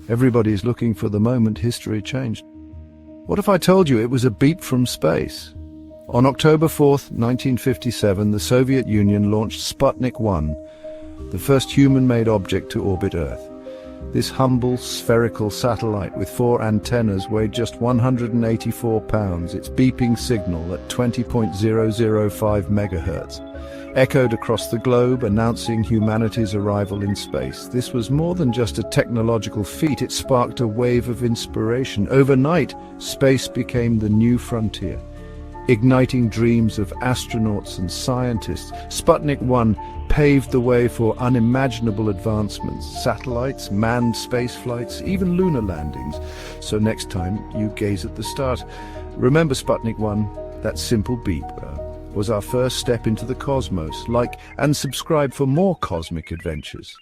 Everybody's looking for the moment history changed. What if I told you it was a beep from space? On October 4th, 1957, the Soviet Union launched Sputnik 1, the first human-made object to orbit Earth. This humble, spherical satellite with 4 antennas weighed just 184 pounds. Its beeping signal at 20.005 megahertz echoed across the globe, announcing humanity's arrival in space. This was more than just a technological feat, it sparked a wave of inspiration. Overnight, space became the new frontier, igniting dreams of astronauts and scientists. Sputnik 1 paved the way for unimaginable advancements: satellites, manned space flights, even lunar landings. So next time you gaze at the stars, remember Sputnik 1, that simple beep was our first step into the cosmos. Like and subscribe for more cosmic adventures.